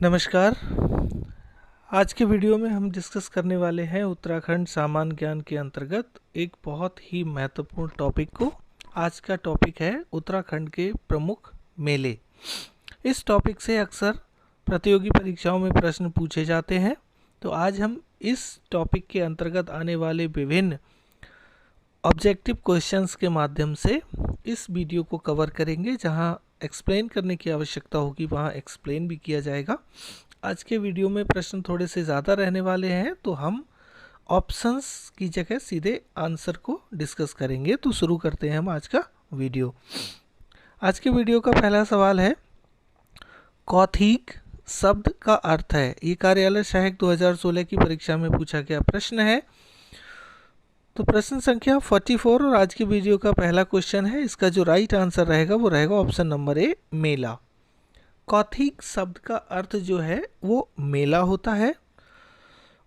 नमस्कार। आज के वीडियो में हम डिस्कस करने वाले हैं उत्तराखंड सामान्य ज्ञान के अंतर्गत एक बहुत ही महत्वपूर्ण टॉपिक को। आज का टॉपिक है उत्तराखंड के प्रमुख मेले। इस टॉपिक से अक्सर प्रतियोगी परीक्षाओं में प्रश्न पूछे जाते हैं, तो आज हम इस टॉपिक के अंतर्गत आने वाले विभिन्न ऑब्जेक्टिव क्वेश्चंस के माध्यम से इस वीडियो को कवर करेंगे। जहां एक्सप्लेन करने की आवश्यकता होगी वहां एक्सप्लेन भी किया जाएगा। आज के वीडियो में प्रश्न थोड़े से ज़्यादा रहने वाले हैं, तो हम ऑप्शंस की जगह सीधे आंसर को डिस्कस करेंगे। तो शुरू करते हैं हम आज का वीडियो। आज के वीडियो का पहला सवाल है, कौथिग शब्द का अर्थ है। ये कार्यालय सहायक 2016 की परीक्षा में पूछा गया प्रश्न है। तो प्रश्न संख्या 44 और आज के वीडियो का पहला क्वेश्चन है। इसका जो राइट आंसर रहेगा वो रहेगा ऑप्शन नंबर ए, मेला। कौथिग शब्द का अर्थ जो है वो मेला होता है।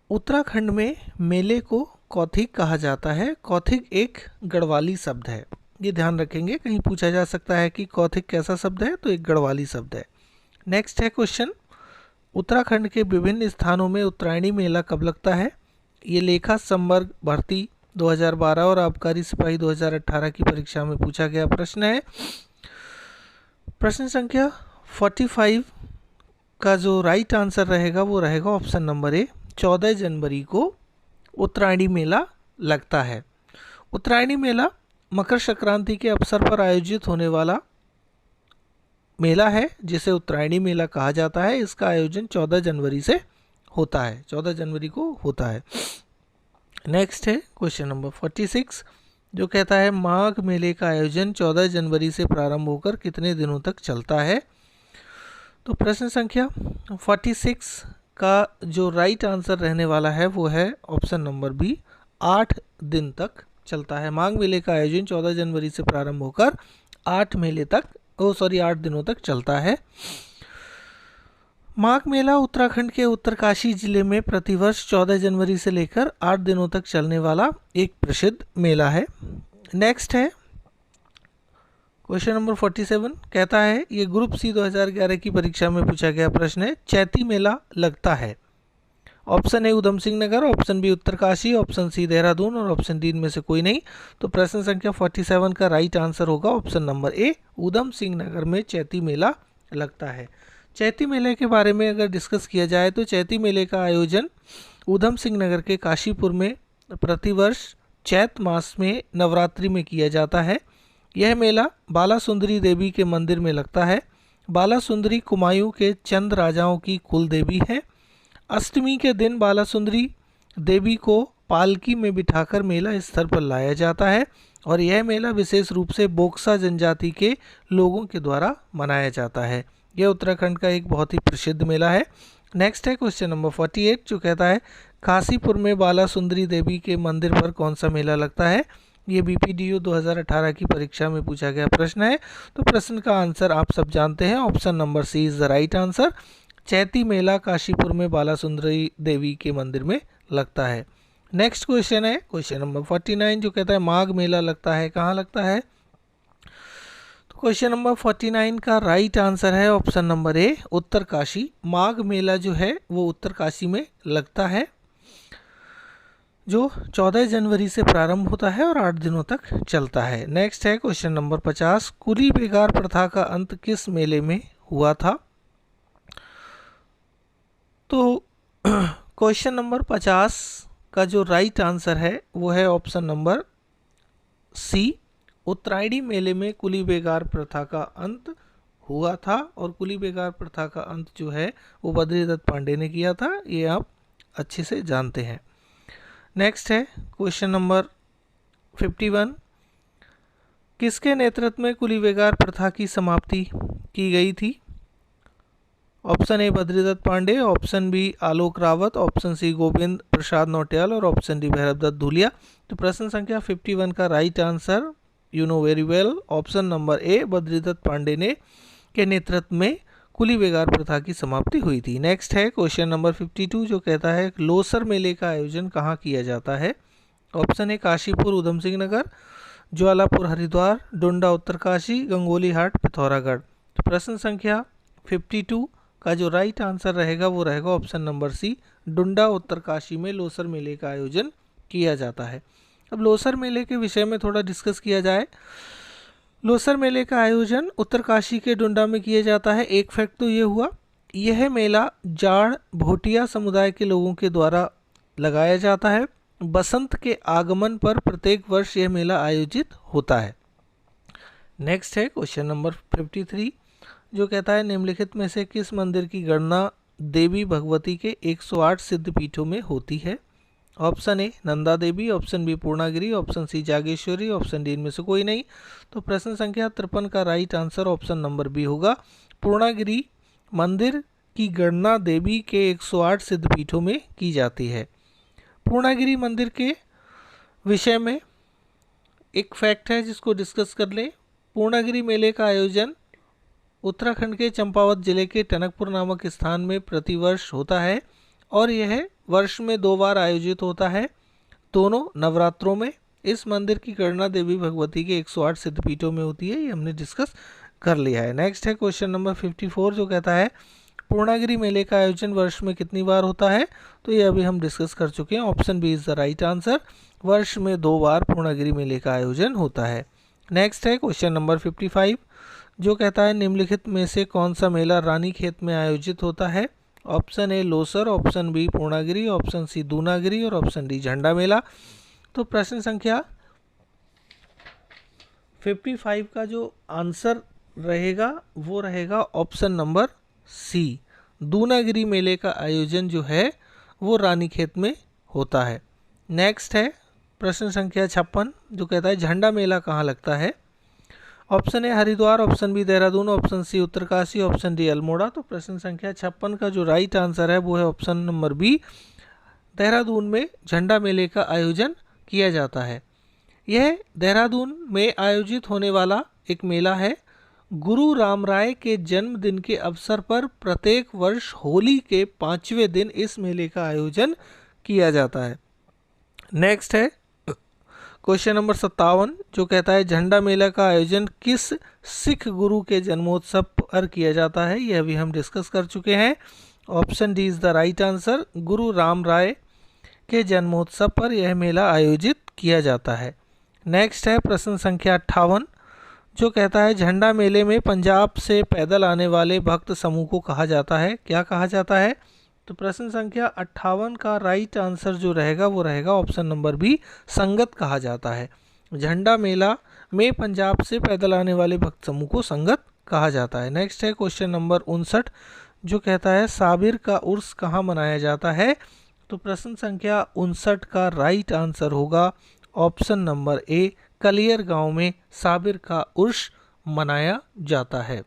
उत्तराखंड में मेले को कौथिग कहा जाता है। कौथिग एक गढ़वाली शब्द है, ये ध्यान रखेंगे। कहीं पूछा जा सकता है कि कौथिग कैसा शब्द है, तो एक गढ़वाली शब्द है। नेक्स्ट है क्वेश्चन, उत्तराखंड के विभिन्न स्थानों में उत्तरायणी मेला कब लगता है। ये लेखा संवर्ग भर्ती 2012 और आबकारी सिपाही 2018 की परीक्षा में पूछा गया प्रश्न है। प्रश्न संख्या 45 का जो राइट आंसर रहेगा वो रहेगा ऑप्शन नंबर ए, 14 जनवरी को उत्तरायणी मेला लगता है। उत्तरायणी मेला मकर संक्रांति के अवसर पर आयोजित होने वाला मेला है, जिसे उत्तरायणी मेला कहा जाता है। इसका आयोजन 14 जनवरी से होता है, 14 जनवरी को होता है। नेक्स्ट है क्वेश्चन नंबर 46, जो कहता है माघ मेले का आयोजन 14 जनवरी से प्रारंभ होकर कितने दिनों तक चलता है। तो प्रश्न संख्या 46 का जो राइट आंसर रहने वाला है वो है ऑप्शन नंबर बी, 8 दिन तक चलता है। माघ मेले का आयोजन 14 जनवरी से प्रारंभ होकर 8 दिनों तक चलता है। माघ मेला उत्तराखंड के उत्तरकाशी जिले में प्रतिवर्ष 14 जनवरी से लेकर 8 दिनों तक चलने वाला एक प्रसिद्ध मेला है। नेक्स्ट है क्वेश्चन नंबर 47, कहता है ये ग्रुप सी 2011 की परीक्षा में पूछा गया प्रश्न है, चैती मेला लगता है। Option A Udham Singh Nagar, option B Uttarkashi, option C Dehradun और ऑप्शन डी में से कोई नहीं। तो प्रश्न संख्या 47 का राइट आंसर होगा ऑप्शन नंबर ए, उधम सिंह नगर में चैती मेला लगता है। चैती मेले के बारे में अगर डिस्कस किया जाए तो चैती मेले का आयोजन उधम सिंह नगर के काशीपुर में प्रतिवर्ष चैत मास में नवरात्रि में किया जाता है। यह मेला बाला सुंदरी देवी के मंदिर में लगता है। बाला सुंदरी कुमायूं के चंद राजाओं की कुल देवी है। अष्टमी के दिन बाला सुंदरी देवी को पालकी में बिठाकर मेला स्थल पर लाया जाता है और यह मेला विशेष रूप से बोक्सा जनजाति के लोगों के द्वारा मनाया जाता है। यह उत्तराखंड का एक बहुत ही प्रसिद्ध मेला है। नेक्स्ट है क्वेश्चन नंबर 48, जो कहता है काशीपुर में बाला सुंदरी देवी के मंदिर पर कौन सा मेला लगता है। ये बीपीडीओ 2018 की परीक्षा में पूछा गया प्रश्न है। तो प्रश्न का आंसर आप सब जानते हैं, option number C is the right answer. Chaiti मेला काशीपुर में बाला सुंदरी देवी के मंदिर में लगता है। नेक्स्ट क्वेश्चन है क्वेश्चन नंबर 49, जो कहता है माघ मेला लगता है, कहाँ लगता है। क्वेश्चन नंबर 49 का राइट आंसर है ऑप्शन नंबर ए, उत्तरकाशी। माघ मेला जो है वो उत्तरकाशी में लगता है, जो 14 जनवरी से प्रारंभ होता है और 8 दिनों तक चलता है। नेक्स्ट है क्वेश्चन नंबर 50, कुली बेगार प्रथा का अंत किस मेले में हुआ था। तो क्वेश्चन नंबर 50 का जो राइट आंसर है वो है ऑप्शन नंबर सी, उत्तरायणी मेले में कुली बेगार प्रथा का अंत हुआ था। और कुली बेगार प्रथा का अंत जो है वो बद्रीदत्त पांडे ने किया था, ये आप अच्छे से जानते हैं। नेक्स्ट है क्वेश्चन नंबर 51, किसके नेतृत्व में कुली बेगार प्रथा की समाप्ति की गई थी। Option A Badridatt Pande, option B Alok Rawat, option C Govind Prasad Nautiyal और ऑप्शन डी भैरवदत्त धूलिया। तो प्रश्न संख्या 51 का right answer you know very well, option number A Badridatt Pande ने के नेतृत्व में कुली बेगार प्रथा की समाप्ति हुई थी। नेक्स्ट है क्वेश्चन नंबर 52, जो कहता है लोसर मेले का आयोजन कहाँ किया जाता है। Option A Kashipur Udham Singh Nagar, Jwalapur Haridwar, Donda Uttarkashi, Gangoli Hat Pithoragarh. तो प्रश्न संख्या 52 का जो राइट आंसर रहेगा वो रहेगा ऑप्शन नंबर सी, डुंडा उत्तरकाशी में लोसर मेले का आयोजन किया जाता है। अब लोसर मेले के विषय में थोड़ा डिस्कस किया जाए। लोसर मेले का आयोजन उत्तरकाशी के डुंडा में किया जाता है। एक फैक्ट तो ये हुआ, यह मेला जाड़ भोटिया समुदाय के लोगों के द्वारा लगाया जाता है। बसंत के आगमन पर प्रत्येक वर्ष यह मेला आयोजित होता है। नेक्स्ट है क्वेश्चन नंबर 53, जो कहता है निम्नलिखित में से किस मंदिर की गणना देवी भगवती के 108 सिद्ध पीठों में होती है? Option A Nanda Devi, option B Purnagiri, option C Jageshwari, option D इनमें से कोई नहीं। तो प्रश्न संख्या 53 का right answer option number B होगा, पूर्णागिरी मंदिर की गणना देवी के 108 सिद्ध पीठों में की जाती है। पूर्णागिरी मंदिर के विषय में एक फैक्ट है जिसको डिस्कस कर ले। पूर्णागिरी मेले का आयोजन उत्तराखंड के चंपावत जिले के टनकपुर नामक स्थान में प्रतिवर्ष होता है और यह वर्ष में 2 बार आयोजित होता है, दोनों नवरात्रों में। इस मंदिर की गणना देवी भगवती के 108 सिद्धपीठों में होती है, ये हमने डिस्कस कर लिया है। नेक्स्ट है क्वेश्चन नंबर 54, जो कहता है पूर्णागिरी मेले का आयोजन वर्ष में कितनी बार होता है? तो ये अभी हम डिस्कस कर चुके हैं, option B is the right answer, वर्ष में 2 बार पूर्णागिरी मेले का आयोजन होता है। नेक्स्ट है क्वेश्चन नंबर 55, जो कहता है निम्नलिखित में से कौन सा मेला रानीखेत में आयोजित होता है? Option A Losar, option B Purnagiri, option C Dunagiri और ऑप्शन डी झंडा मेला। तो प्रश्न संख्या 55 का जो आंसर रहेगा वो रहेगा ऑप्शन नंबर सी, दूनागिरी मेले का आयोजन जो है वो रानीखेत में होता है। नेक्स्ट है प्रश्न संख्या 56, जो कहता है झंडा मेला कहाँ लगता है? Option A Haridwar, option B Dehradun, option C Uttarkashi, option D Almora. तो प्रश्न संख्या 56 का जो राइट आंसर है वो है ऑप्शन नंबर बी, देहरादून में झंडा मेले का आयोजन किया जाता है। यह देहरादून में आयोजित होने वाला एक मेला है। गुरु रामराय के जन्मदिन के अवसर पर प्रत्येक वर्ष होली के 5वें दिन इस मेले का आयोजन किया जाता है। नेक्स्ट है क्वेश्चन नंबर 57, जो कहता है झंडा मेला का आयोजन किस सिख गुरु के जन्मोत्सव पर किया जाता है? यह भी हम डिस्कस कर चुके हैं, option D is the right answer, गुरु राम राय के जन्मोत्सव पर यह मेला आयोजित किया जाता है। नेक्स्ट है प्रश्न संख्या 58, जो कहता है झंडा मेले में पंजाब से पैदल आने वाले भक्त समूह को कहा जाता है, क्या कहा जाता है? तो प्रश्न संख्या 58 का राइट आंसर जो रहेगा वो रहेगा ऑप्शन नंबर बी, संगत कहा जाता है। झंडा मेला में पंजाब से पैदल आने वाले भक्त समूह को संगत कहा जाता है। नेक्स्ट है क्वेश्चन नंबर 59, जो कहता है साबिर का उर्स कहाँ मनाया जाता है? तो प्रश्न संख्या 59 का राइट आंसर होगा ऑप्शन नंबर ए, कलियर गांव में साबिर का उर्स मनाया जाता है।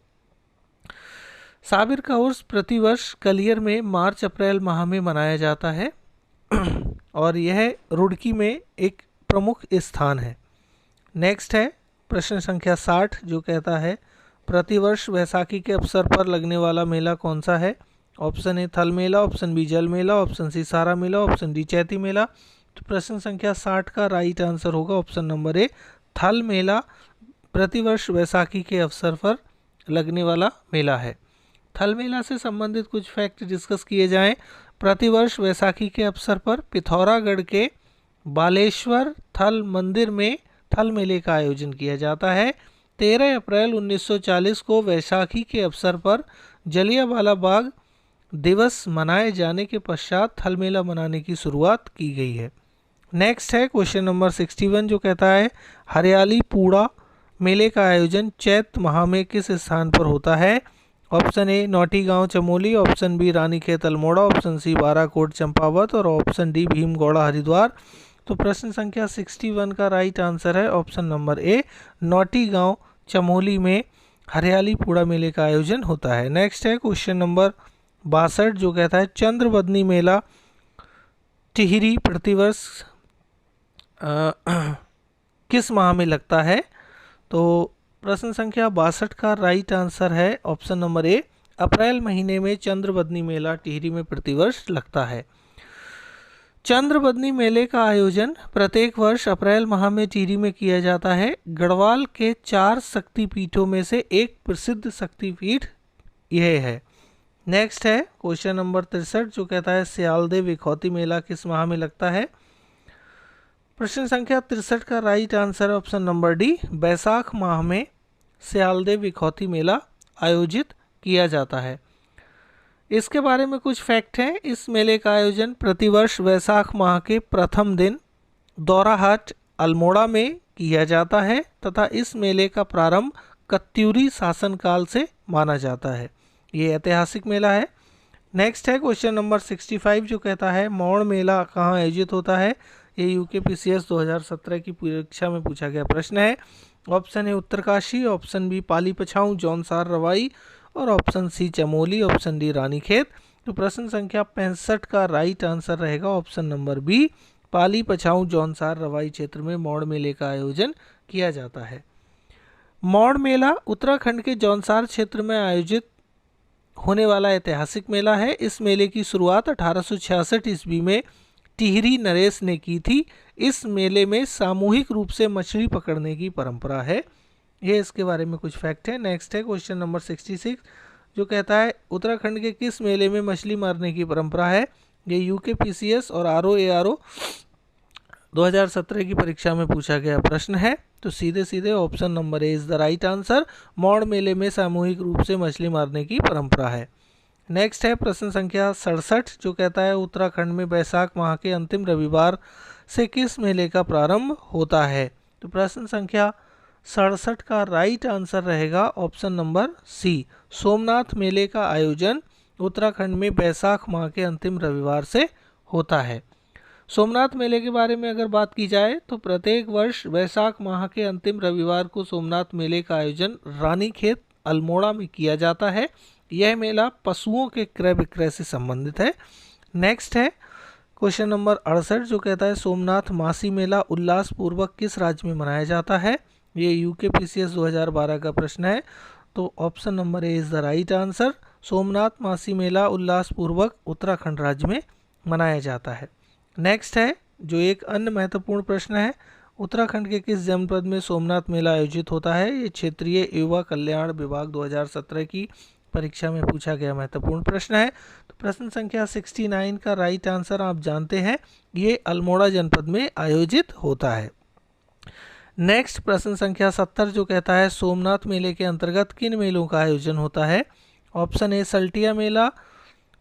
साबिर का उर्स प्रतिवर्ष कलियर में मार्च अप्रैल माह में मनाया जाता है और यह रुड़की में एक प्रमुख स्थान है। नेक्स्ट है प्रश्न संख्या 60, जो कहता है प्रतिवर्ष वैसाखी के अवसर पर लगने वाला मेला कौन सा है? ऑप्शन ए थल मेला, ऑप्शन बी जल मेला, ऑप्शन सी सारा मेला, ऑप्शन डी चैती मेला। तो प्रश्न संख्या 60 का राइट आंसर होगा ऑप्शन नंबर ए, थल मेला प्रतिवर्ष वैसाखी के अवसर पर लगने वाला मेला है। थल मेला से संबंधित कुछ फैक्ट डिस्कस किए जाएं। प्रतिवर्ष वैसाखी के अवसर पर पिथौरागढ़ के बालेश्वर थल मंदिर में थल मेले का आयोजन किया जाता है। 13 अप्रैल 1940 को वैसाखी के अवसर पर जलियांवाला बाग दिवस मनाए जाने के पश्चात थल मेला मनाने की शुरुआत की गई है। नेक्स्ट है क्वेश्चन नंबर 61, जो कहता है हरियाली पूड़ा मेले का आयोजन चैत माह में किस स्थान पर होता है? ऑप्शन ए नौटी गांव Chamoli, option B Ranikhet Almora, option C Barakot Champawat और ऑप्शन डी भीमगौड़ा हरिद्वार। तो प्रश्न संख्या 61 का राइट आंसर है ऑप्शन नंबर ए, नौटी गांव चमोली में हरियाली पूड़ा मेले का आयोजन होता है। नेक्स्ट है क्वेश्चन नंबर 62, जो कहता है चंद्रबदनी मेला टिहरी प्रतिवर्ष किस माह में लगता है? तो प्रश्न संख्या 62 का राइट आंसर है ऑप्शन नंबर ए, अप्रैल महीने में चंद्रबदनी मेला टिहरी में प्रतिवर्ष लगता है। चंद्रबदनी मेले का आयोजन प्रत्येक वर्ष अप्रैल माह में टिहरी में किया जाता है। गढ़वाल के 4 शक्तिपीठों में से एक प्रसिद्ध शक्तिपीठ यह है। नेक्स्ट है क्वेश्चन नंबर 63 जो कहता है सियालदेव इखौती मेला किस माह में लगता है। प्रश्न संख्या 63 का राइट आंसर है ऑप्शन नंबर डी, बैसाख माह में सियालदेव इखौती मेला आयोजित किया जाता है। इसके बारे में कुछ फैक्ट हैं। इस मेले का आयोजन प्रतिवर्ष वैसाख माह के प्रथम दिन दौराहाट अल्मोड़ा में किया जाता है तथा इस मेले का प्रारंभ कत्यूरी शासनकाल से माना जाता है। ये ऐतिहासिक मेला है। नेक्स्ट है क्वेश्चन नंबर 65 जो कहता है मौड़ मेला कहाँ आयोजित होता है। ये यूकेपीसीएस 2017 की परीक्षा में पूछा गया प्रश्न है। Option A Uttarkashi, option B Pali Pachhau Jaunsar Rawai और option C Chamoli, option D Ranikhet. तो प्रश्न संख्या 65 का राइट आंसर रहेगा option number B, Pali Pachhau Jaunsar Rawai क्षेत्र में मौड़ मेले का आयोजन किया जाता है। मौड़ मेला उत्तराखंड के जौनसार क्षेत्र में आयोजित होने वाला ऐतिहासिक मेला है। इस मेले की शुरुआत 1866 ईस्वी में टिहरी नरेश ने की थी। इस मेले में सामूहिक रूप से मछली पकड़ने की परंपरा है। ये इसके बारे में कुछ फैक्ट है। नेक्स्ट है क्वेश्चन नंबर 66 जो कहता है उत्तराखंड के किस मेले में मछली मारने की परंपरा है। ये यूकेपीसीएस और आरओएआरओ 2017 की परीक्षा में पूछा गया प्रश्न है। तो सीधे सीधे option number A is the right answer. मौड़ मेले में सामूहिक रूप से मछली मारने की परंपरा है। नेक्स्ट है प्रश्न संख्या 67 जो कहता है उत्तराखंड में बैसाख माह के अंतिम रविवार से किस मेले का प्रारंभ होता है। तो प्रश्न संख्या 67 का राइट आंसर रहेगा ऑप्शन नंबर सी, सोमनाथ मेले का आयोजन उत्तराखंड में बैसाख माह के अंतिम रविवार से होता है। सोमनाथ मेले के बारे में अगर बात की जाए तो प्रत्येक वर्ष वैशाख माह के अंतिम रविवार को सोमनाथ मेले का आयोजन रानीखेत अल्मोड़ा में किया जाता है। यह मेला पशुओं के क्रय विक्रय से संबंधित है। नेक्स्ट है क्वेश्चन नंबर 68 जो कहता है सोमनाथ मासी मेला उल्लासपूर्वक किस राज्य में मनाया जाता है। ये यूकेपीसीएस 2012 का प्रश्न है। तो option number A is the right answer. Somnath मासी मेला उल्लासपूर्वक उत्तराखंड राज्य में मनाया जाता है। नेक्स्ट है जो एक अन्य महत्वपूर्ण प्रश्न है, उत्तराखंड के किस जनपद में सोमनाथ मेला आयोजित होता है। ये क्षेत्रीय युवा कल्याण विभाग 2017 की परीक्षा में पूछा गया महत्वपूर्ण प्रश्न है। तो प्रश्न संख्या 69 का राइट आंसर आप जानते हैं, ये अल्मोड़ा जनपद में आयोजित होता है। नेक्स्ट प्रश्न संख्या 70 जो कहता है सोमनाथ मेले के अंतर्गत किन मेलों का आयोजन होता है। ऑप्शन ए सल्टिया मेला,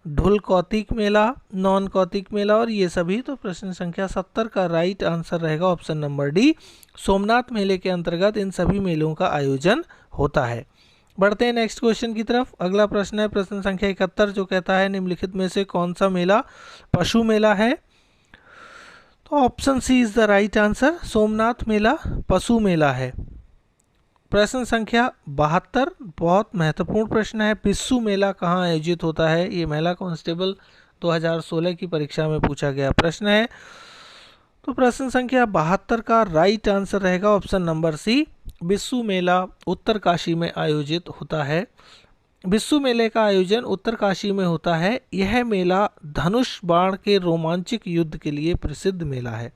ढुल कौतिक मेला, नॉन कौतिक मेला और ये सभी। तो प्रश्न संख्या 70 का राइट आंसर रहेगा ऑप्शन नंबर डी, सोमनाथ मेले के अंतर्गत इन सभी मेलों का आयोजन होता है। बढ़ते हैं नेक्स्ट क्वेश्चन की तरफ। अगला प्रश्न है प्रश्न संख्या 71 जो कहता है निम्नलिखित में से कौन सा मेला पशु मेला है। तो option C is the right answer, Somnath मेला पशु मेला है। प्रश्न संख्या 72 बहुत महत्वपूर्ण प्रश्न है, बिस्सू मेला कहाँ आयोजित होता है। ये महिला कांस्टेबल 2016 की परीक्षा में पूछा गया प्रश्न है। तो प्रश्न संख्या 72 का राइट आंसर रहेगा ऑप्शन नंबर सी, बिस्सू मेला उत्तरकाशी में आयोजित होता है। बिस्सू मेले का आयोजन उत्तरकाशी में होता है। यह मेला धनुष बाण के रोमांचक युद्ध के लिए प्रसिद्ध मेला है।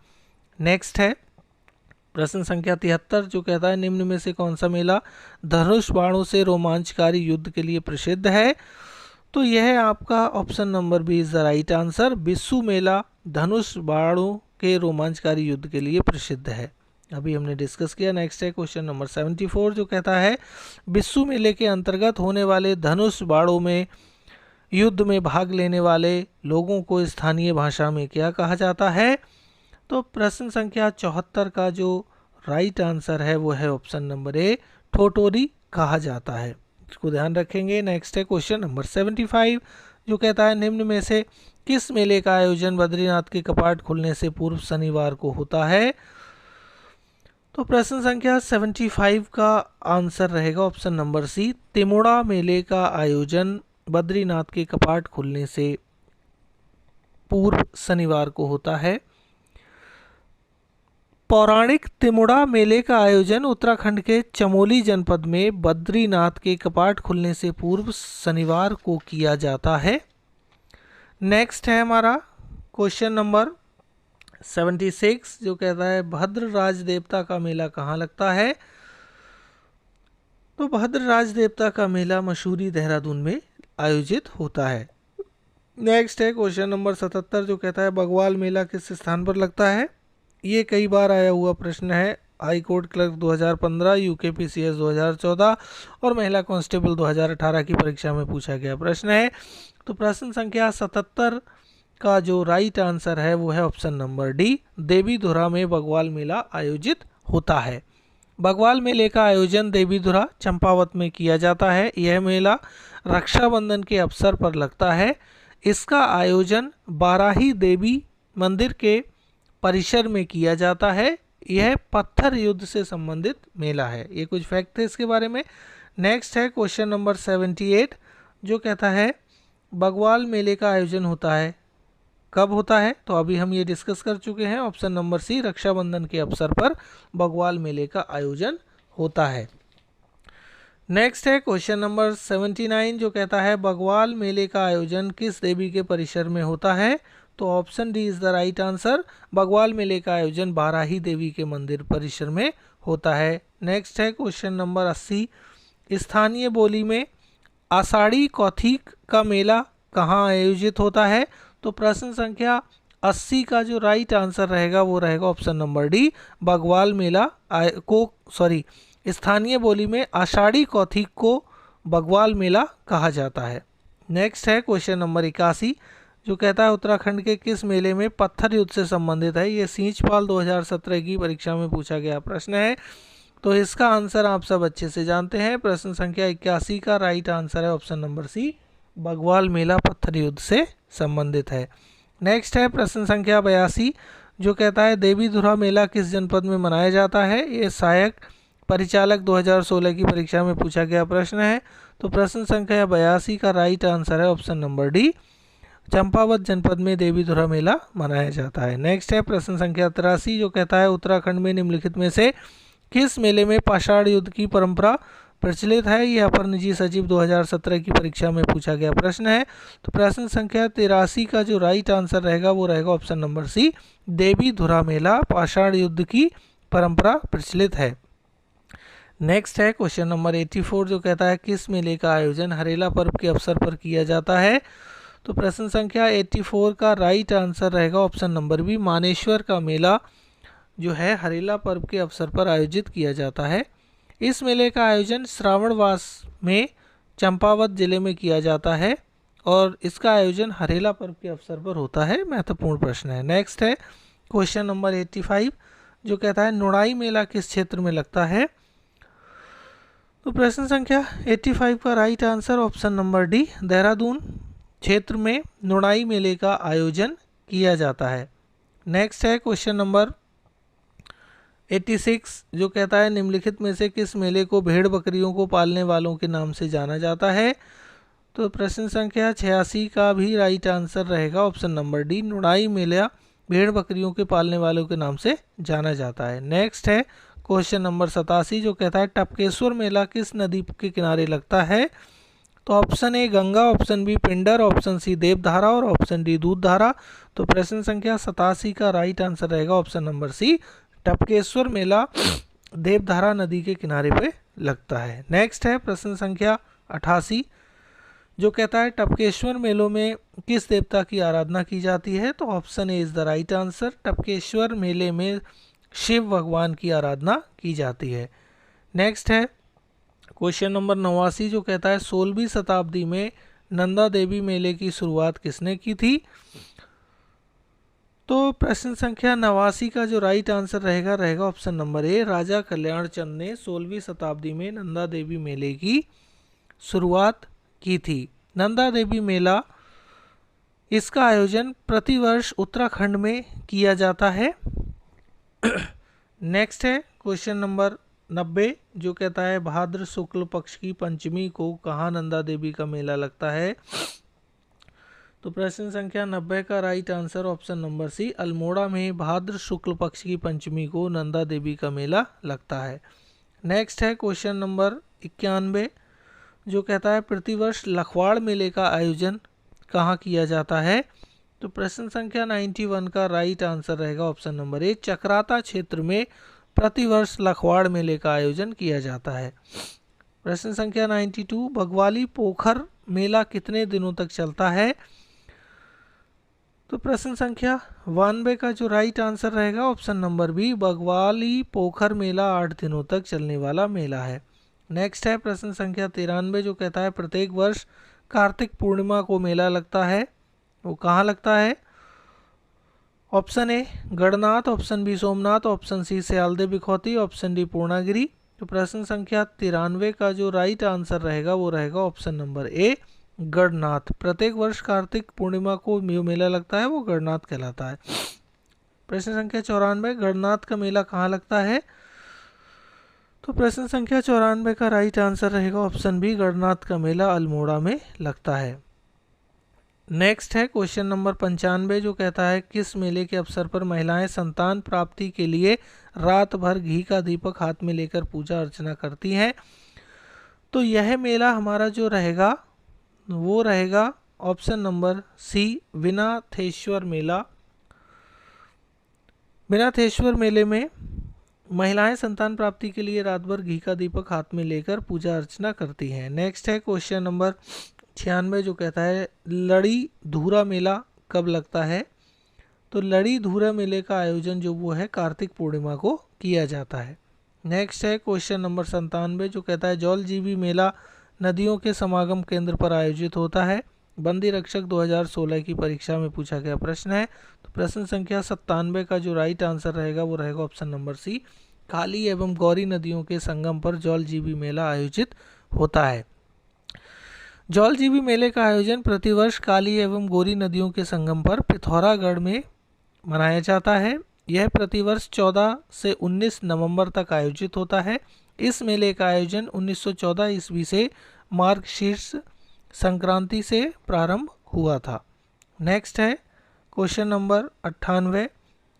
नेक्स्ट है प्रश्न संख्या 73 जो कहता है निम्न में से कौन सा मेला धनुष बाणों से रोमांचकारी युद्ध के लिए प्रसिद्ध है। तो यह आपका option number B is the right answer, Bissu मेला धनुष बाणों के रोमांचकारी युद्ध के लिए प्रसिद्ध है। अभी हमने डिस्कस किया। नेक्स्ट है क्वेश्चन नंबर 74 जो कहता है बिस्सू मेले के अंतर्गत होने वाले धनुष बाणों में युद्ध में भाग लेने वाले लोगों को स्थानीय भाषा में क्या कहा जाता है। तो प्रश्न संख्या 74 का जो राइट आंसर है वो है ऑप्शन नंबर ए, ठोठोरी कहा जाता है। इसको ध्यान रखेंगे। नेक्स्ट है क्वेश्चन नंबर 75 जो कहता है निम्न में से किस मेले का आयोजन बद्रीनाथ के कपाट खुलने से पूर्व शनिवार को होता है। तो प्रश्न संख्या 75 का आंसर रहेगा ऑप्शन नंबर सी, तिमुड़ा मेले का आयोजन बद्रीनाथ के कपाट खुलने से पूर्व शनिवार को होता है। पौराणिक तिमुड़ा मेले का आयोजन उत्तराखंड के चमोली जनपद में बद्रीनाथ के कपाट खुलने से पूर्व शनिवार को किया जाता है। नेक्स्ट है हमारा क्वेश्चन नंबर 76 जो कहता है भद्रराज देवता का मेला कहाँ लगता है। तो भद्रराज देवता का मेला मसूरी देहरादून में आयोजित होता है। नेक्स्ट है क्वेश्चन नंबर 77 जो कहता है बगवाल मेला किस स्थान पर लगता है। ये कई बार आया हुआ प्रश्न है। हाई कोर्ट क्लर्क 2015, यूकेपीसीएस 2014 और महिला कांस्टेबल 2018 की परीक्षा में पूछा गया प्रश्न है। तो प्रश्न संख्या 77 का जो राइट आंसर है वो है ऑप्शन नंबर डी, देवीधुरा में बगवाल मेला आयोजित होता है। बगवाल मेले का आयोजन देवीधुरा चंपावत में किया जाता है। यह मेला रक्षाबंधन के अवसर पर लगता है। इसका आयोजन बाराही देवी मंदिर के परिसर में किया जाता है। यह पत्थर युद्ध से संबंधित मेला है। ये कुछ फैक्ट थे इसके बारे में। नेक्स्ट है क्वेश्चन नंबर 78 जो कहता है बगवाल मेले का आयोजन होता है, कब होता है। तो अभी हम ये डिस्कस कर चुके हैं। ऑप्शन नंबर सी, रक्षाबंधन के अवसर पर बगवाल मेले का आयोजन होता है। नेक्स्ट है क्वेश्चन नंबर 79 जो कहता है बगवाल मेले का आयोजन किस देवी के परिसर में होता है। तो option D is the right answer. Bagwal मेले का आयोजन बाराही देवी के मंदिर परिसर में होता है। नेक्स्ट है क्वेश्चन नंबर 80, स्थानीय बोली में आषाढ़ी कौथिक का मेला कहाँ आयोजित होता है। तो प्रश्न संख्या 80 का जो राइट आंसर रहेगा वो रहेगा ऑप्शन नंबर डी, बगवाल मेला स्थानीय बोली में आषाढ़ी कौथिक को बगवाल मेला कहा जाता है। नेक्स्ट है क्वेश्चन नंबर 81 जो कहता है उत्तराखंड के किस मेले में पत्थर युद्ध से संबंधित है। ये सींचपाल 2017 की परीक्षा में पूछा गया प्रश्न है। तो इसका आंसर आप सब अच्छे से जानते हैं। प्रश्न संख्या 81 का राइट आंसर है ऑप्शन नंबर सी, बगवाल मेला पत्थर युद्ध से संबंधित है। नेक्स्ट है प्रश्न संख्या 82 जो कहता है देवीधुरा मेला किस जनपद में मनाया जाता है। ये सहायक परिचालक 2016 की परीक्षा में पूछा गया प्रश्न है। तो प्रश्न संख्या 82 का राइट आंसर है ऑप्शन नंबर डी, चंपावत जनपद में देवीधुरा मेला मनाया जाता है। नेक्स्ट है प्रश्न संख्या 83 जो कहता है उत्तराखंड में निम्नलिखित में से किस मेले में पाषाण युद्ध की परंपरा प्रचलित है। यह अपर निजी सचिव 2017 की परीक्षा में पूछा गया प्रश्न है। तो प्रश्न संख्या 83 का जो राइट आंसर रहेगा वो रहेगा ऑप्शन नंबर सी, देवीधुरा मेला पाषाण युद्ध की परंपरा प्रचलित है। नेक्स्ट है क्वेश्चन नंबर 84 जो कहता है किस मेले का आयोजन हरेला पर्व के अवसर पर किया जाता है। तो प्रश्न संख्या 84 का राइट आंसर रहेगा ऑप्शन नंबर बी, मानेश्वर का मेला जो है हरेला पर्व के अवसर पर आयोजित किया जाता है। इस मेले का आयोजन श्रावण मास में चंपावत जिले में किया जाता है और इसका आयोजन हरेला पर्व के अवसर पर होता है। महत्वपूर्ण प्रश्न है। नेक्स्ट है क्वेश्चन नंबर 85 जो कहता है नुणाई मेला किस क्षेत्र में लगता है। तो प्रश्न संख्या 85 का right answer option number D, Dehradun क्षेत्र में नुणाई मेले का आयोजन किया जाता है। नेक्स्ट है क्वेश्चन नंबर 86 जो कहता है निम्नलिखित में से किस मेले को भेड़ बकरियों को पालने वालों के नाम से जाना जाता है। तो प्रश्न संख्या 86 का भी राइट आंसर रहेगा ऑप्शन नंबर डी, नुणाई मेला भेड़ बकरियों के पालने वालों के नाम से जाना जाता है। नेक्स्ट है क्वेश्चन नंबर 87 जो कहता है टपकेश्वर मेला किस नदी के किनारे लगता है। तो option A Ganga, option B Pindar, option C Devdhara और ऑप्शन डी दूधधारा। तो प्रश्न संख्या 87 का राइट आंसर रहेगा ऑप्शन नंबर सी, टपकेश्वर मेला देवधारा नदी के किनारे पे लगता है। नेक्स्ट है प्रश्न संख्या 88 जो कहता है टपकेश्वर मेलों में किस देवता की आराधना की जाती है। तो option A is the right answer, Tapkeshwar मेले में शिव भगवान की आराधना की जाती है। नेक्स्ट है क्वेश्चन नंबर 89 जो कहता है 16वीं शताब्दी में नंदा देवी मेले की शुरुआत किसने की थी। तो प्रश्न संख्या 89 का जो राइट आंसर रहेगा ऑप्शन नंबर ए, राजा कल्याण चंद ने 16वीं शताब्दी में नंदा देवी मेले की शुरुआत की थी। नंदा देवी मेला इसका आयोजन प्रतिवर्ष उत्तराखंड में किया जाता है। नेक्स्ट है क्वेश्चन नंबर 90 जो कहता है भाद्र शुक्ल पक्ष की पंचमी को कहाँ नंदा देवी का मेला लगता है। तो प्रश्न संख्या 90 का right answer option number C, Almora में भाद्र शुक्ल पक्ष की पंचमी को नंदा देवी का मेला लगता है। नेक्स्ट है क्वेश्चन नंबर 91 जो कहता है प्रतिवर्ष लखवाड़ मेले का आयोजन कहाँ किया जाता है। तो प्रश्न संख्या 91 का राइट आंसर रहेगा ऑप्शन नंबर ए, चक्राता क्षेत्र में प्रतिवर्ष लखवाड़ मेले का आयोजन किया जाता है। प्रश्न संख्या 92 भगवाली पोखर मेला कितने दिनों तक चलता है? तो प्रश्न संख्या 92 का जो राइट आंसर रहेगा ऑप्शन नंबर बी, बग्वाली पोखर मेला 8 दिनों तक चलने वाला मेला है। नेक्स्ट है प्रश्न संख्या 93 जो कहता है प्रत्येक वर्ष कार्तिक पूर्णिमा को मेला लगता है, वो कहाँ लगता है? Option A Gananath, option B Somnath, option C Syalde Bikhauti, option D Purnagiri. तो प्रश्न संख्या 93 का जो राइट आंसर रहेगा वो रहेगा ऑप्शन नंबर ए, गणनाथ। प्रत्येक वर्ष कार्तिक पूर्णिमा को मेला लगता है, वो गणनाथ कहलाता है। प्रश्न संख्या 94 गणनाथ का मेला कहाँ लगता है? तो प्रश्न संख्या 94 का राइट आंसर रहेगा ऑप्शन बी, गणनाथ का मेला अल्मोड़ा में लगता है। नेक्स्ट है क्वेश्चन नंबर 95 जो कहता है किस मेले के अवसर पर महिलाएं संतान प्राप्ति के लिए रात भर घी का दीपक हाथ में लेकर पूजा अर्चना करती हैं? तो यह मेला हमारा जो रहेगा वो रहेगा ऑप्शन नंबर सी, विनाथेश्वर मेला। विनाथेश्वर मेले में महिलाएं संतान प्राप्ति के लिए रात भर घी का दीपक हाथ में लेकर पूजा अर्चना करती हैं। नेक्स्ट है क्वेश्चन नंबर 96 जो कहता है लड़ी धूरा मेला कब लगता है? तो लड़ी धूरा मेले का आयोजन जो वो है कार्तिक पूर्णिमा को किया जाता है। नेक्स्ट है क्वेश्चन नंबर 97 जो कहता है जौलजीबी मेला नदियों के समागम केंद्र पर आयोजित होता है। बंदी रक्षक 2016 की परीक्षा में पूछा गया प्रश्न है। तो प्रश्न संख्या 97 का जो राइट आंसर रहेगा वो रहेगा ऑप्शन नंबर सी, काली एवं गौरी नदियों के संगम पर जौलजीबी मेला आयोजित होता है। जौलजीबी मेले का आयोजन प्रतिवर्ष काली एवं गौरी नदियों के संगम पर पिथौरागढ़ में मनाया जाता है। यह प्रतिवर्ष 14 से 19 नवंबर तक आयोजित होता है। इस मेले का आयोजन 1914 ईस्वी से मार्गशीर्ष संक्रांति से प्रारंभ हुआ था। नेक्स्ट है क्वेश्चन नंबर 98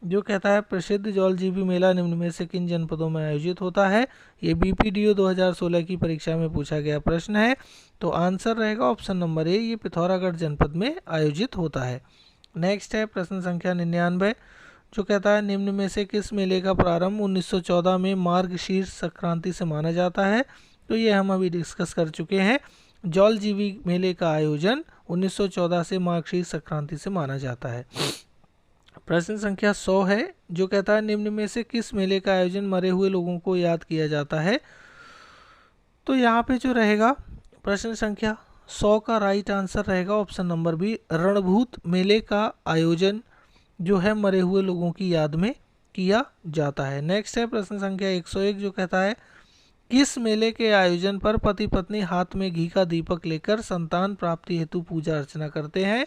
जो कहता है प्रसिद्ध जौलजीबी मेला निम्न में से किन जनपदों में आयोजित होता है? ये बीपीडीओ 2016 की परीक्षा में पूछा गया प्रश्न है। तो आंसर रहेगा ऑप्शन नंबर ए, ये पिथौरागढ़ जनपद में आयोजित होता है। नेक्स्ट है प्रश्न संख्या 99 जो कहता है निम्न में से किस मेले का प्रारंभ 1914 में मार्गशीर्ष संक्रांति से माना जाता है? तो ये हम अभी डिस्कस कर चुके हैं। जौलजीबी मेले का आयोजन 1914 से मार्गशीर्ष संक्रांति से माना जाता है। प्रश्न संख्या 100 है जो कहता है निम्न में से किस मेले का आयोजन मरे हुए लोगों को याद किया जाता है? तो यहाँ पे जो रहेगा प्रश्न संख्या 100 का राइट आंसर रहेगा ऑप्शन नंबर बी, रणभूत मेले का आयोजन जो है मरे हुए लोगों की याद में किया जाता है। नेक्स्ट है प्रश्न संख्या 101 जो कहता है किस मेले के आयोजन पर पति पत्नी हाथ में घी का दीपक लेकर संतान प्राप्ति हेतु पूजा अर्चना करते हैं?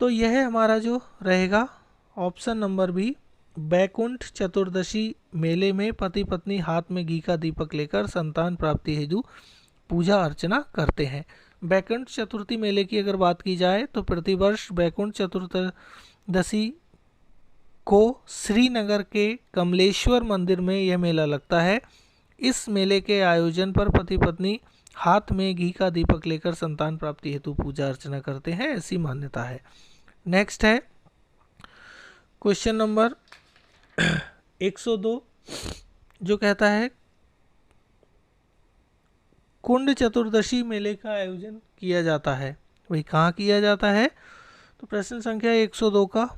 तो यह हमारा जो रहेगा ऑप्शन नंबर बी, बैकुंठ चतुर्दशी मेले में पति पत्नी हाथ में घी का दीपक लेकर संतान प्राप्ति हेतु पूजा अर्चना करते हैं। बैकुंठ चतुर्थी मेले की अगर बात की जाए तो प्रतिवर्ष बैकुंठ चतुर्दशी को श्रीनगर के कमलेश्वर मंदिर में यह मेला लगता है। इस मेले के आयोजन पर पति पत्नी हाथ में घी का दीपक लेकर संतान प्राप्ति हेतु पूजा अर्चना करते हैं, ऐसी मान्यता है। नेक्स्ट है क्वेश्चन नंबर 102 जो कहता है कुंड चतुर्दशी मेले का आयोजन किया जाता है, वही कहाँ किया जाता है? तो प्रश्न संख्या 102 का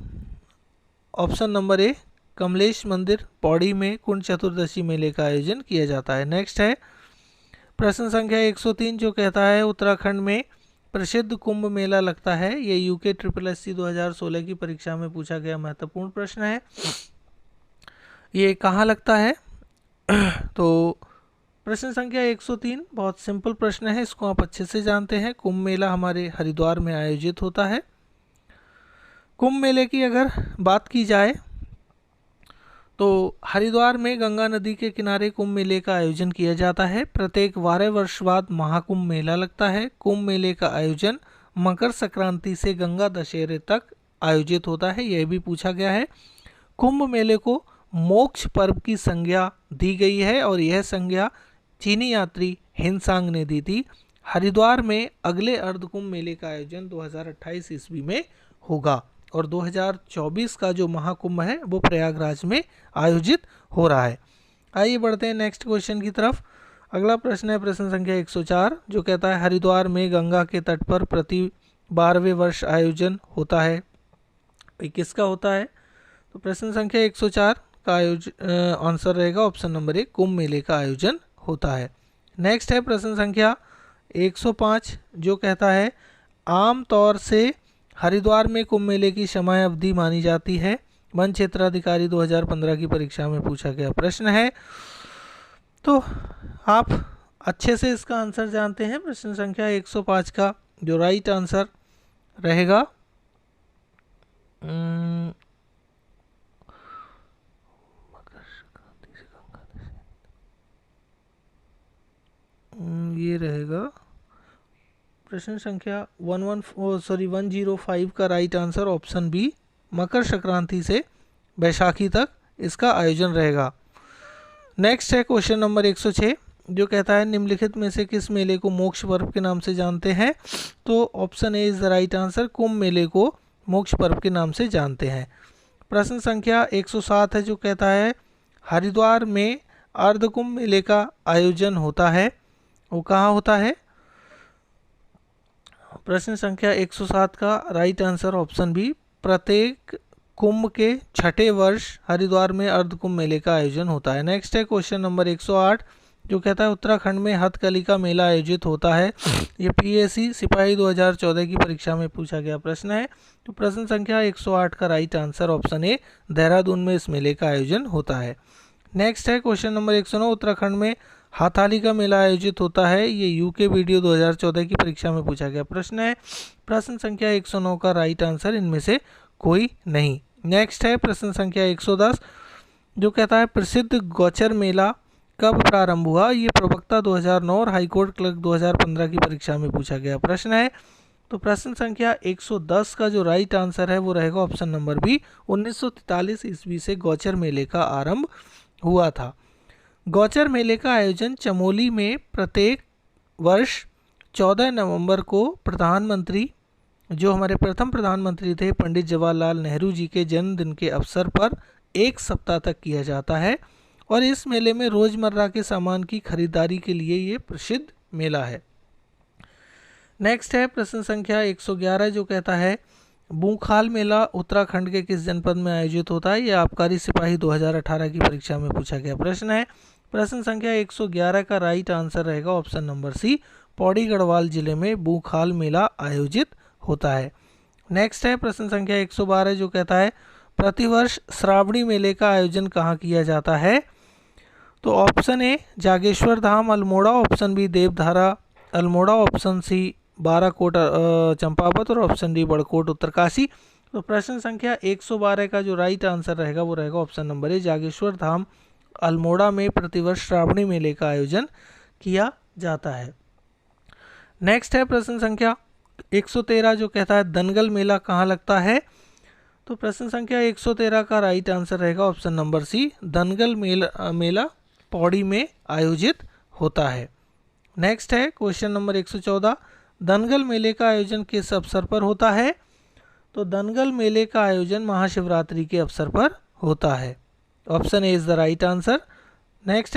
ऑप्शन नंबर ए, कमलेश मंदिर पौड़ी में कुंड चतुर्दशी मेले का आयोजन किया जाता है। नेक्स्ट है प्रश्न संख्या 103 जो कहता है उत्तराखंड में प्रसिद्ध कुंभ मेला लगता है। ये यूके SSSC 2016 की परीक्षा में पूछा गया महत्वपूर्ण प्रश्न है। ये कहाँ लगता है? तो प्रश्न संख्या 103 बहुत सिंपल प्रश्न है, इसको आप अच्छे से जानते हैं। कुंभ मेला हमारे हरिद्वार में आयोजित होता है। कुंभ मेले की अगर बात की जाए तो हरिद्वार में गंगा नदी के किनारे कुंभ मेले का आयोजन किया जाता है। प्रत्येक 12 वर्ष बाद महाकुंभ मेला लगता है। कुंभ मेले का आयोजन मकर संक्रांति से गंगा दशहरे तक आयोजित होता है, यह भी पूछा गया है। कुंभ मेले को मोक्ष पर्व की संज्ञा दी गई है और यह संज्ञा चीनी यात्री हिनसांग ने दी थी। हरिद्वार में अगले अर्धकुंभ मेले का आयोजन 2028 ईस्वी में होगा और 2024 का जो महाकुंभ है वो प्रयागराज में आयोजित हो रहा है। आइए बढ़ते हैं नेक्स्ट क्वेश्चन की तरफ। अगला प्रश्न है प्रश्न संख्या 104 जो कहता है हरिद्वार में गंगा के तट पर प्रति 12वें वर्ष आयोजन होता है, ये किसका होता है? तो प्रश्न संख्या 104 का आंसर रहेगा ऑप्शन नंबर 1, कुंभ मेले का आयोजन होता है। नेक्स्ट है प्रश्न संख्या 105 जो कहता है आम तौर से हरिद्वार में कुंभ मेले की समय अवधि मानी जाती है, वन क्षेत्राधिकारी 2015 की परीक्षा में पूछा गया प्रश्न है। तो आप अच्छे से इसका आंसर जानते हैं। प्रश्न संख्या 105 का जो राइट आंसर रहेगा ये रहेगा प्रश्न संख्या 105 का right answer option B, Makar Sankranti से बैसाखी तक इसका आयोजन रहेगा। नेक्स्ट है क्वेश्चन नंबर 106 जो कहता है निम्नलिखित में से किस मेले को मोक्ष पर्व के नाम से जानते हैं? तो option A is the right answer, Kumbh मेले को मोक्ष पर्व के नाम से जानते हैं। प्रश्न संख्या 107 है जो कहता है हरिद्वार में अर्धकुंभ मेले का आयोजन होता है, वो कहाँ होता है? प्रश्न संख्या 107 का राइट आंसर ऑप्शन बी, प्रत्येक कुंभ के छठे वर्ष हरिद्वार में अर्धकुंभ मेले का आयोजन होता है। नेक्स्ट है क्वेश्चन नंबर 108 जो कहता है उत्तराखंड में हथकली का मेला आयोजित होता है, ये पीएससी सिपाही 2014 की परीक्षा में पूछा गया प्रश्न है। तो प्रश्न संख्या 108 का right answer option A, Dehradun में इस मेले का आयोजन होता है। नेक्स्ट है क्वेश्चन नंबर 109 उत्तराखंड में हाथाली का मेला आयोजित होता है, ये यूके वीडियो 2014 की परीक्षा में पूछा गया प्रश्न है। प्रश्न संख्या 109 का राइट आंसर इनमें से कोई नहीं। नेक्स्ट है प्रश्न संख्या 110 जो कहता है प्रसिद्ध गौचर मेला कब प्रारंभ हुआ, ये प्रवक्ता 2009 और हाईकोर्ट क्लर्क 2015 की परीक्षा में पूछा गया प्रश्न है। तो प्रश्न संख्या 110 का जो राइट आंसर है वो रहेगा ऑप्शन नंबर बी, 1943 ईस्वी से गौचर मेले का आरंभ हुआ था। गौचर मेले का आयोजन चमोली में प्रत्येक वर्ष 14 नवंबर को प्रधानमंत्री जो हमारे प्रथम प्रधानमंत्री थे पंडित जवाहरलाल नेहरू जी के जन्मदिन के अवसर पर एक सप्ताह तक किया जाता है और इस मेले में रोजमर्रा के सामान की खरीदारी के लिए ये प्रसिद्ध मेला है। नेक्स्ट है प्रश्न संख्या 111 जो कहता है बूखाल मेला उत्तराखंड के किस जनपद में आयोजित होता है, यह आबकारी सिपाही 2018 की परीक्षा में पूछा गया प्रश्न है। प्रश्न संख्या 111 का राइट आंसर रहेगा option number C, Pauri Garhwal जिले में बूखाल मेला आयोजित होता है। नेक्स्ट है प्रश्न संख्या 112 जो कहता है प्रतिवर्ष श्रावणी मेले का आयोजन कहाँ किया जाता है? तो option A Jageshwar Dham Almora, option B Devdhara Almora, option C Barakot Champawat और ऑप्शन डी बड़कोट उत्तरकाशी। तो प्रश्न संख्या 112 का जो राइट आंसर रहेगा वो रहेगा ऑप्शन नंबर ए, जागेश्वर धाम अल्मोड़ा में प्रतिवर्ष श्रावणी मेले का आयोजन किया जाता है। नेक्स्ट है प्रश्न संख्या 113 जो कहता है दनगल मेला कहाँ लगता है? तो प्रश्न संख्या 113 का राइट आंसर रहेगा ऑप्शन नंबर सी, दनगल मेला पौड़ी में आयोजित होता है। नेक्स्ट है क्वेश्चन नंबर 114 दनगल मेले का आयोजन किस अवसर पर होता है? तो दनगल मेले का आयोजन महाशिवरात्रि के अवसर पर होता है। Option A is the right answer. Next